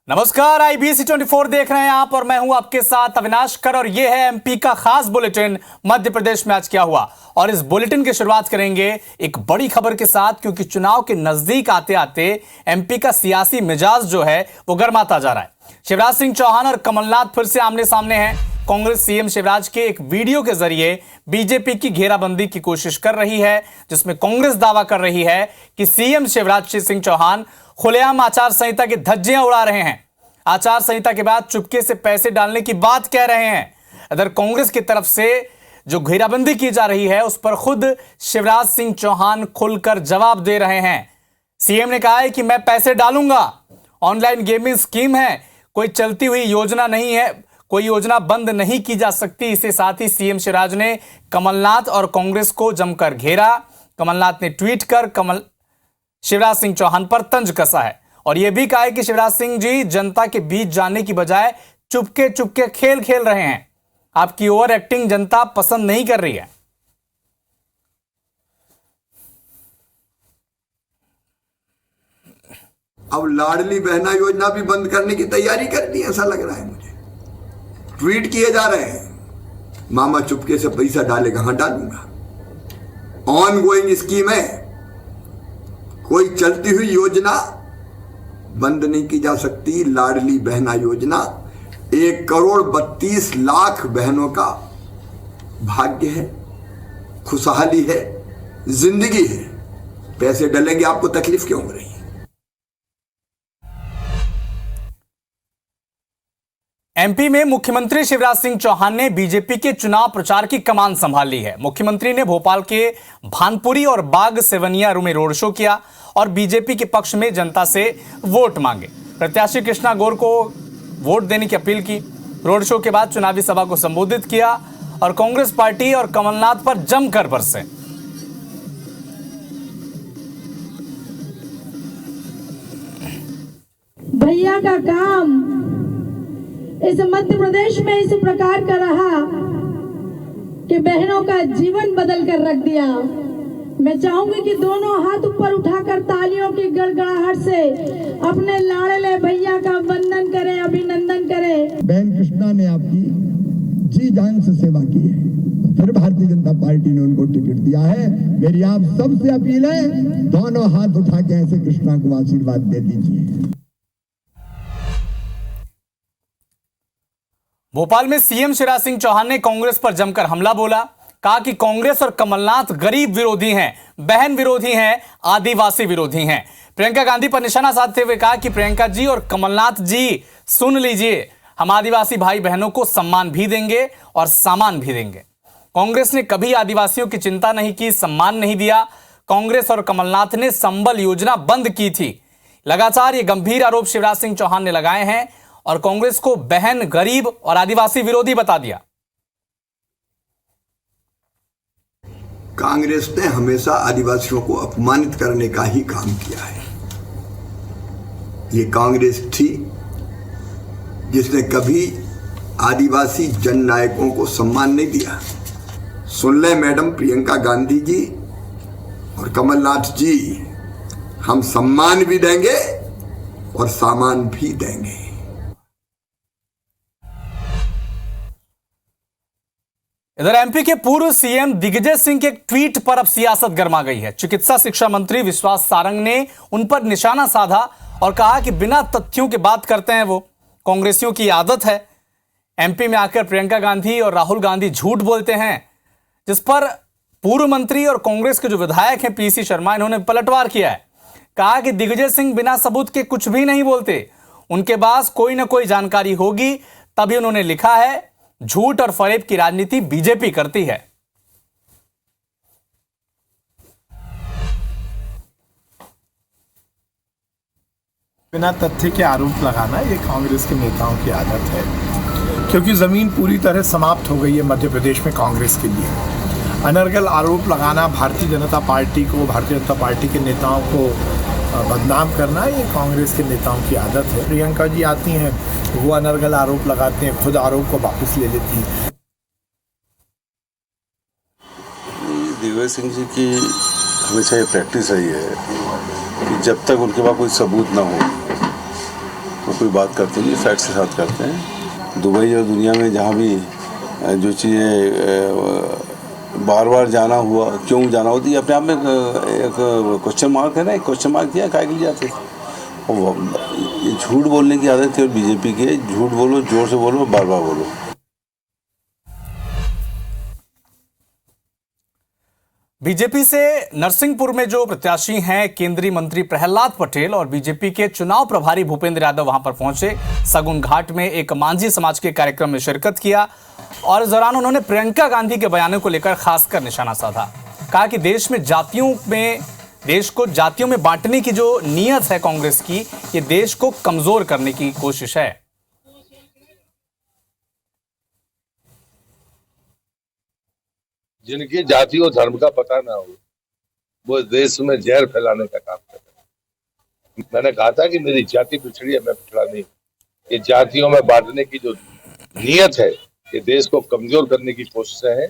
नमस्कार, IBC24 देख रहे हैं आप और मैं हूं आपके साथ अविनाश कर और यह है एमपी का खास बुलेटिन मध्य प्रदेश में आज क्या हुआ। और इस बुलेटिन की शुरुआत करेंगे एक बड़ी खबर के साथ, क्योंकि चुनाव के नजदीक आते आते एमपी का सियासी मिजाज जो है वो गर्माता जा रहा है। शिवराज सिंह चौहान और कमलनाथ फिर से आमने सामने हैं। कांग्रेस सीएम शिवराज के एक वीडियो के जरिए बीजेपी की घेराबंदी की कोशिश कर रही है, जिसमें कांग्रेस दावा कर रही है कि सीएम शिवराज सिंह चौहान खुलेआम आचार संहिता की धज्जियां उड़ा रहे हैं। आचार संहिता के बाद चुपके से पैसे डालने की बात कह रहे हैं। अगर कांग्रेस की तरफ से जो घेराबंदी की जा रही है उस पर खुद शिवराज सिंह चौहान खुलकर जवाब दे रहे हैं। सीएम ने कहा है कि मैं पैसे डालूंगा, ऑनलाइन गेमिंग स्कीम है, कोई चलती हुई योजना नहीं है, कोई योजना बंद नहीं की जा सकती। इसके साथ ही सीएम शिवराज ने कमलनाथ और कांग्रेस को जमकर घेरा। कमलनाथ ने ट्वीट कर शिवराज सिंह चौहान पर तंज कसा है और यह भी कहा है कि शिवराज सिंह जी जनता के बीच जाने की बजाय चुपके चुपके खेल खेल रहे हैं। आपकी ओवर एक्टिंग जनता पसंद नहीं कर रही है। अब लाडली बहना योजना भी बंद करने की तैयारी कर दी, ऐसा लग रहा है मुझे। ट्वीट किए जा रहे हैं, मामा चुपके से पैसा डालेगा, हाँ डालूंगा। ऑन गोइंग स्कीम है, कोई चलती हुई योजना बंद नहीं की जा सकती। लाडली बहना योजना 1,32,00,000 बहनों का भाग्य है, खुशहाली है, जिंदगी है। पैसे डलेंगे, आपको तकलीफ क्यों हो रही है? एमपी में मुख्यमंत्री शिवराज सिंह चौहान ने बीजेपी के चुनाव प्रचार की कमान संभाल ली है। मुख्यमंत्री ने भोपाल के भानपुरी और बाग सेवनिया में रोड शो किया और बीजेपी के पक्ष में जनता से वोट मांगे। प्रत्याशी कृष्णा गौर को वोट देने की अपील की। रोड शो के बाद चुनावी सभा को संबोधित किया और कांग्रेस पार्टी और कमलनाथ पर जमकर बरसे। भैया का काम इस मध्य प्रदेश में इस प्रकार का रहा कि बहनों का जीवन बदल कर रख दिया। मैं चाहूंगी कि दोनों हाथ ऊपर उठाकर तालियों की गड़गड़ाहट से अपने लाडले भैया का वंदन करें, अभिनंदन करें। बहन कृष्णा ने आपकी जी जान से सेवा की है, फिर भारतीय जनता पार्टी ने उनको टिकट दिया है। मेरी आप सबसे अपील है, दोनों हाथ उठा के ऐसे कृष्णा को आशीर्वाद दे दीजिए। भोपाल में सीएम शिवराज सिंह चौहान ने कांग्रेस पर जमकर हमला बोला। कहा कि कांग्रेस और कमलनाथ गरीब विरोधी हैं, बहन विरोधी हैं, आदिवासी विरोधी हैं। प्रियंका गांधी पर निशाना साधते हुए कहा कि प्रियंका जी और कमलनाथ जी सुन लीजिए, हम आदिवासी भाई बहनों को सम्मान भी देंगे और सामान भी देंगे। कांग्रेस ने कभी आदिवासियों की चिंता नहीं की, सम्मान नहीं दिया। कांग्रेस और कमलनाथ ने संबल योजना बंद की थी। लगातार ये गंभीर आरोप शिवराज सिंह चौहान ने लगाए हैं और कांग्रेस को बहन, गरीब और आदिवासी विरोधी बता दिया। कांग्रेस ने हमेशा आदिवासियों को अपमानित करने का ही काम किया है। ये कांग्रेस थी जिसने कभी आदिवासी जननायकों को सम्मान नहीं दिया। सुन ले मैडम प्रियंका गांधी जी और कमलनाथ जी, हम सम्मान भी देंगे और सामान भी देंगे। इधर एमपी के पूर्व सीएम दिग्विजय सिंह के एक ट्वीट पर अब सियासत गर्मा गई है। चिकित्सा शिक्षा मंत्री विश्वास सारंग ने उन पर निशाना साधा और कहा कि बिना तथ्यों की बात करते हैं वो, कांग्रेसियों की आदत है। एमपी में आकर प्रियंका गांधी और राहुल गांधी झूठ बोलते हैं, जिस पर पूर्व मंत्री और कांग्रेस के जो विधायक हैं पीसी शर्मा, इन्होंने पलटवार किया है। कहा कि दिग्विजय सिंह बिना सबूत के कुछ भी नहीं बोलते, उनके पास कोई ना कोई जानकारी होगी, तभी उन्होंने लिखा है। झूठ और फरेब की राजनीति बीजेपी करती है। बिना तथ्य के आरोप लगाना ये कांग्रेस के नेताओं की आदत है, क्योंकि जमीन पूरी तरह समाप्त हो गई है मध्य प्रदेश में कांग्रेस के लिए। अनर्गल आरोप लगाना, भारतीय जनता पार्टी को, भारतीय जनता पार्टी के नेताओं को बदनाम करना, ये कांग्रेस के नेताओं की आदत है। प्रियंका जी आती हैं, वो अनर्गल आरोप लगाते हैं, खुद आरोप को वापस ले लेती हैं। दिग्विजय सिंह जी की हमेशा ये प्रैक्टिस रही है कि जब तक उनके पास कोई सबूत ना हो वो कोई बात करते नहीं, फैक्ट्स के साथ करते हैं। दुबई और दुनिया में जहाँ भी जो चीज़ें बार बार जाना हुआ, क्यों जाना होती है, अपने आप में एक क्वेश्चन मार्क है ना। एक क्वेश्चन मार्क दिया काय के लिए जाते थे। ये झूठ बोलने की आदत है बीजेपी के। झूठ बोलो, जोर से बोलो, बार बार बोलो। बीजेपी से नरसिंहपुर में जो प्रत्याशी हैं केंद्रीय मंत्री प्रहलाद पटेल और बीजेपी के चुनाव प्रभारी भूपेंद्र यादव वहां पर पहुंचे। सगुन घाट में एक मांझी समाज के कार्यक्रम में शिरकत किया और इस दौरान उन्होंने प्रियंका गांधी के बयानों को लेकर खासकर निशाना साधा। कहा कि देश को जातियों में बांटने की जो नीयत है कांग्रेस की, ये देश को कमजोर करने की कोशिश है। जिनकी जाति और धर्म का पता ना हो, वो देश में जहर फैलाने का काम कर रहे हैं। मैंने कहा था कि मेरी जाति पिछड़ी है, मैं पिछड़ा नहीं। ये जातियों में बांटने की जो नीयत है, ये देश को कमजोर करने की कोशिशें हैं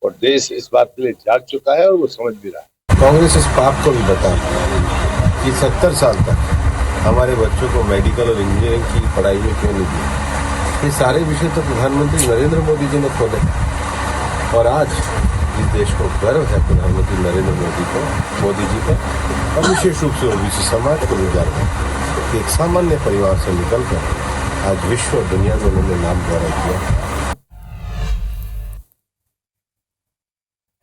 और देश इस बात के लिए जाग चुका है और वो समझ भी रहा है। कांग्रेस इस पाप को भी बता कि 70 साल तक हमारे बच्चों को मेडिकल और इंजीनियरिंग की पढ़ाई में क्यों नहीं दिया। ये सारे विषय तो प्रधानमंत्री नरेंद्र मोदी जी ने खोले और आज इस देश को गर्व है प्रधानमंत्री नरेंद्र मोदी जी पर और विशेष रूप से ओबीसी समाज को भी गर्व है कि एक सामान्य परिवार से निकलकर आज विश्व और दुनिया में उन्होंने नाम गौरव किया।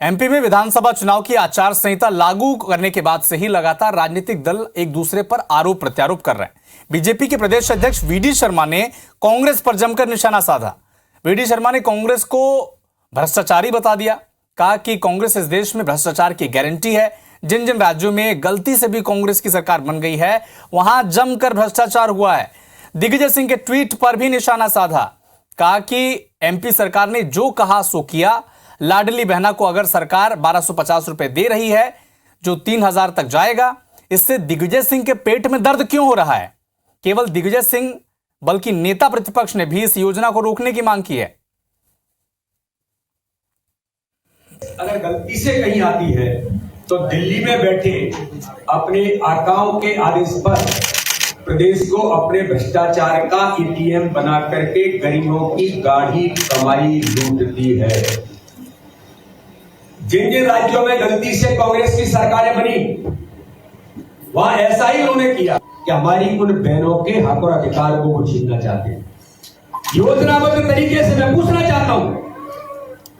एमपी में विधानसभा चुनाव की आचार संहिता लागू करने के बाद से ही लगातार राजनीतिक दल एक दूसरे पर आरोप प्रत्यारोप कर रहे हैं। बीजेपी के प्रदेश अध्यक्ष वीडी शर्मा ने कांग्रेस पर जमकर निशाना साधा। वीडी शर्मा ने कांग्रेस को भ्रष्टाचारी बता दिया। कहा कि कांग्रेस इस देश में भ्रष्टाचार की गारंटी है। जिन जिन राज्यों में गलती से भी कांग्रेस की सरकार बन गई है, वहां जमकर भ्रष्टाचार हुआ है। दिग्विजय सिंह के ट्वीट पर भी निशाना साधा। कहा कि एमपी सरकार ने जो कहा सो किया। लाडली बहना को अगर सरकार 1250 रुपए दे रही है, जो 3000 तक जाएगा, इससे दिग्विजय सिंह के पेट में दर्द क्यों हो रहा है? केवल दिग्विजय सिंह बल्कि नेता प्रतिपक्ष ने भी इस योजना को रोकने की मांग की है। अगर गलती से कहीं आती है तो दिल्ली में बैठे अपने आकाओं के आदेश पर प्रदेश को अपने भ्रष्टाचार का एटीएम बना करके गरीबों की गाढ़ी कमाई लूटती है। जिन जिन राज्यों में गलती से कांग्रेस की सरकारें बनी, वहां ऐसा ही उन्होंने किया कि हमारी उन बहनों के हक और अधिकार को वो छीनना चाहते हैं। योजनाबद्ध तरीके से मैं पूछना चाहता हूं,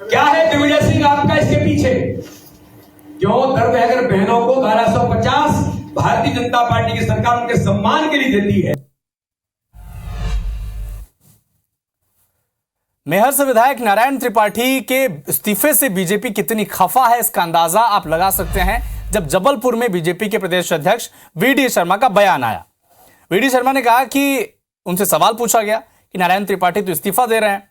क्या है दिग्विजय सिंह आपका इसके पीछे? क्यों दर्द है अगर बहनों को 1250 भारतीय जनता पार्टी की सरकार उनके सम्मान के लिए देती है? मेहर से विधायक नारायण त्रिपाठी के इस्तीफे से बीजेपी कितनी खफा है, इसका अंदाजा आप लगा सकते हैं जब जबलपुर में बीजेपी के प्रदेश अध्यक्ष वीडी शर्मा का बयान आया। वीडी शर्मा ने कहा कि उनसे सवाल पूछा गया कि नारायण त्रिपाठी तो इस्तीफा दे रहे हैं,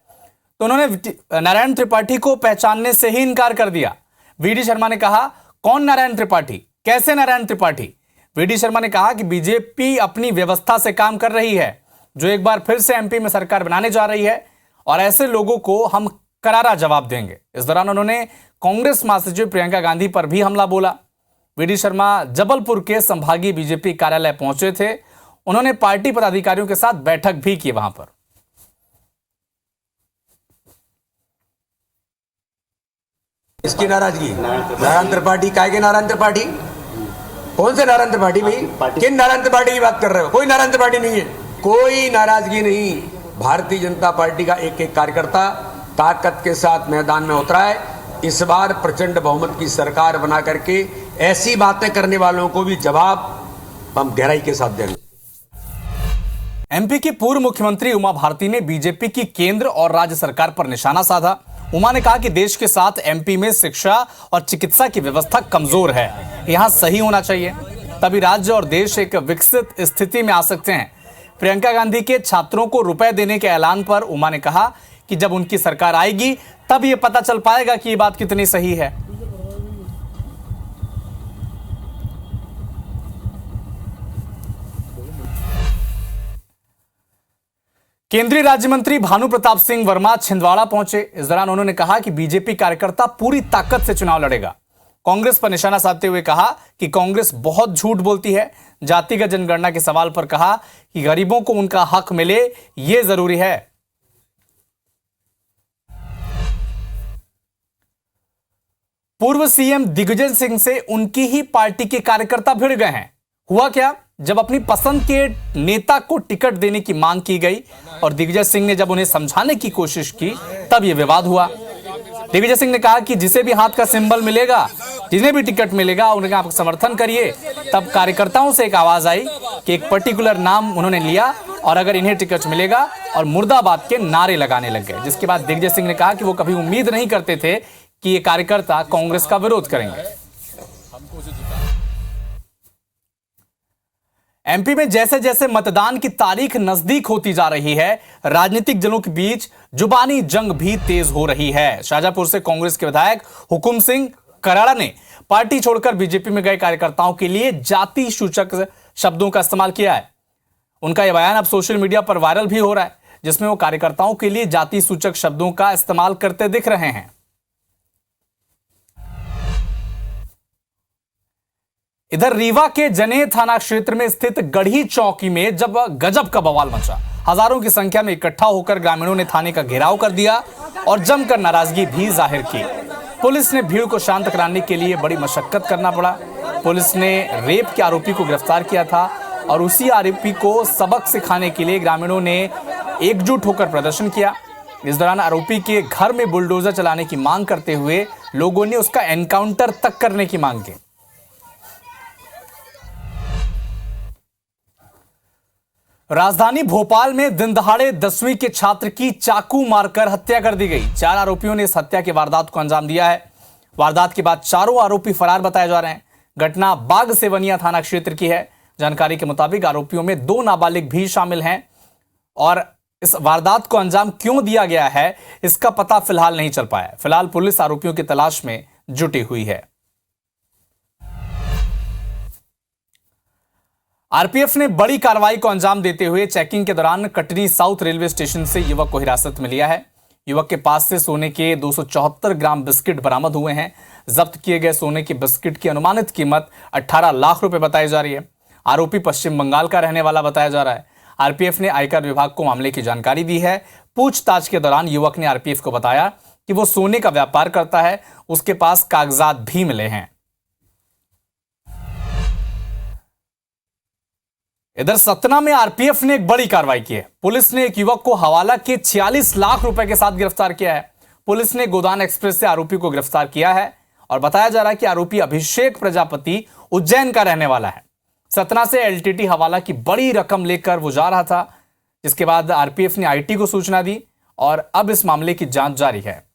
तो उन्होंने नारायण त्रिपाठी को पहचानने से ही इनकार कर दिया। वीडी शर्मा ने कहा, कौन नारायण त्रिपाठी, कैसे नारायण त्रिपाठी? वीडी शर्मा ने कहा कि बीजेपी अपनी व्यवस्था से काम कर रही है, जो एक बार फिर से एमपी में सरकार बनाने जा रही है और ऐसे लोगों को हम करारा जवाब देंगे। इस दौरान उन्होंने कांग्रेस महासचिव प्रियंका गांधी पर भी हमला बोला। वीडी शर्मा जबलपुर के संभागीय बीजेपी कार्यालय पहुंचे थे। उन्होंने पार्टी पदाधिकारियों के साथ बैठक भी की। वहां पर इसकी नाराजगी नारायण त्रिपाठी, काय के नारायण त्रिपाठी? कौन से नारायण त्रिपाठी भाई? किन नारायण त्रिपाठी की बात कर रहे हो? कोई नारायण त्रिपाठी नहीं है, कोई नाराजगी नहीं। भारतीय जनता पार्टी का एक एक कार्यकर्ता ताकत के साथ मैदान में उतरा है। इस बार प्रचंड बहुमत की सरकार बना करके ऐसी बातें करने वालों को भी जवाब हम गहराई के साथ देंगे। एमपी की पूर्व मुख्यमंत्री उमा भारती ने बीजेपी की केंद्र और राज्य सरकार पर निशाना साधा। उमा ने कहा कि देश के साथ एमपी में शिक्षा और चिकित्सा की व्यवस्था कमजोर है, यहां सही होना चाहिए, तभी राज्य और देश एक विकसित स्थिति में आ सकते हैं। प्रियंका गांधी के छात्रों को रुपए देने के ऐलान पर उमा ने कहा कि जब उनकी सरकार आएगी तब यह पता चल पाएगा कि यह बात कितनी सही है। केंद्रीय राज्य मंत्री भानु प्रताप सिंह वर्मा छिंदवाड़ा पहुंचे। इस दौरान उन्होंने कहा कि बीजेपी कार्यकर्ता पूरी ताकत से चुनाव लड़ेगा। कांग्रेस पर निशाना साधते हुए कहा कि कांग्रेस बहुत झूठ बोलती है। जातिगत जनगणना के सवाल पर कहा कि गरीबों को उनका हक मिले, यह जरूरी है। पूर्व सीएम दिग्विजय सिंह से उनकी ही पार्टी के कार्यकर्ता भिड़ गए हैं। हुआ क्या, जब अपनी पसंद के नेता को टिकट देने की मांग की गई और दिग्विजय सिंह ने जब उन्हें समझाने की कोशिश की, तब यह विवाद हुआ। दिग्विजय सिंह ने कहा कि जिसे भी हाथ का सिंबल मिलेगा, जिन्हें भी टिकट मिलेगा, उनका आप समर्थन करिए। तब कार्यकर्ताओं से एक आवाज आई कि एक पर्टिकुलर नाम उन्होंने लिया और अगर इन्हें टिकट मिलेगा, और मुर्दाबाद के नारे लगाने लग गए। जिसके बाद दिग्विजय सिंह ने कहा कि वो कभी उम्मीद नहीं करते थे कि ये कार्यकर्ता कांग्रेस का विरोध करेंगे। एमपी में जैसे जैसे मतदान की तारीख नजदीक होती जा रही है, राजनीतिक दलों के बीच जुबानी जंग भी तेज हो रही है। शाहजहांपुर से कांग्रेस के विधायक हुकुम सिंह कराड़ा ने पार्टी छोड़कर बीजेपी में गए कार्यकर्ताओं के लिए जाति सूचक शब्दों का इस्तेमाल किया है। उनका यह बयान अब सोशल मीडिया पर वायरल भी हो रहा है, जिसमें वो कार्यकर्ताओं के लिए जाति सूचक शब्दों का इस्तेमाल करते दिख रहे हैं। इधर रीवा के जनेह थाना क्षेत्र में स्थित गढ़ी चौकी में जब गजब का बवाल मचा, हजारों की संख्या में इकट्ठा होकर ग्रामीणों ने थाने का घेराव कर दिया और जमकर नाराजगी भी जाहिर की। पुलिस ने भीड़ को शांत कराने के लिए बड़ी मशक्कत करना पड़ा। पुलिस ने रेप के आरोपी को गिरफ्तार किया था और उसी आरोपी को सबक सिखाने के लिए ग्रामीणों ने एकजुट होकर प्रदर्शन किया। इस दौरान आरोपी के घर में बुलडोजर चलाने की मांग करते हुए लोगों ने उसका एनकाउंटर तक करने की मांग की। राजधानी भोपाल में दिन दहाड़े 10वीं के छात्र की चाकू मारकर हत्या कर दी गई। 4 आरोपियों ने इस हत्या की वारदात को अंजाम दिया है। वारदात के बाद चारों आरोपी फरार बताए जा रहे हैं। घटना बाग सेवनिया थाना क्षेत्र की है। जानकारी के मुताबिक आरोपियों में 2 नाबालिग भी शामिल हैं और इस वारदात को अंजाम क्यों दिया गया है, इसका पता फिलहाल नहीं चल पाया। फिलहाल पुलिस आरोपियों की तलाश में जुटी हुई है। आरपीएफ ने बड़ी कार्रवाई को अंजाम देते हुए चेकिंग के दौरान कटनी साउथ रेलवे स्टेशन से युवक को हिरासत में लिया है। युवक के पास से सोने के 274 ग्राम बिस्किट बरामद हुए हैं। जब्त किए गए सोने के बिस्किट की अनुमानित कीमत 18 लाख रुपए बताई जा रही है। आरोपी पश्चिम बंगाल का रहने वाला बताया जा रहा है। आरपीएफ ने आयकर विभाग को मामले की जानकारी दी है। पूछताछ के दौरान युवक ने आरपीएफ को बताया कि वो सोने का व्यापार करता है, उसके पास कागजात भी मिले हैं। इधर सतना में आरपीएफ ने एक बड़ी कार्रवाई की है। पुलिस ने एक युवक को हवाला के 46 लाख रुपए के साथ गिरफ्तार किया है। पुलिस ने गोदान एक्सप्रेस से आरोपी को गिरफ्तार किया है और बताया जा रहा है कि आरोपी अभिषेक प्रजापति उज्जैन का रहने वाला है। सतना से एलटीटी हवाला की बड़ी रकम लेकर वो जा रहा था, जिसके बाद आरपीएफ ने आईटी को सूचना दी और अब इस मामले की जांच जारी है।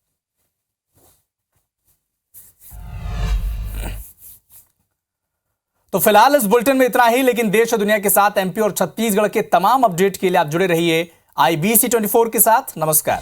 तो फिलहाल इस बुलेटिन में इतना ही, लेकिन देश और दुनिया के साथ एमपी और छत्तीसगढ़ के तमाम अपडेट के लिए आप जुड़े रहिए IBC 24 के साथ। नमस्कार।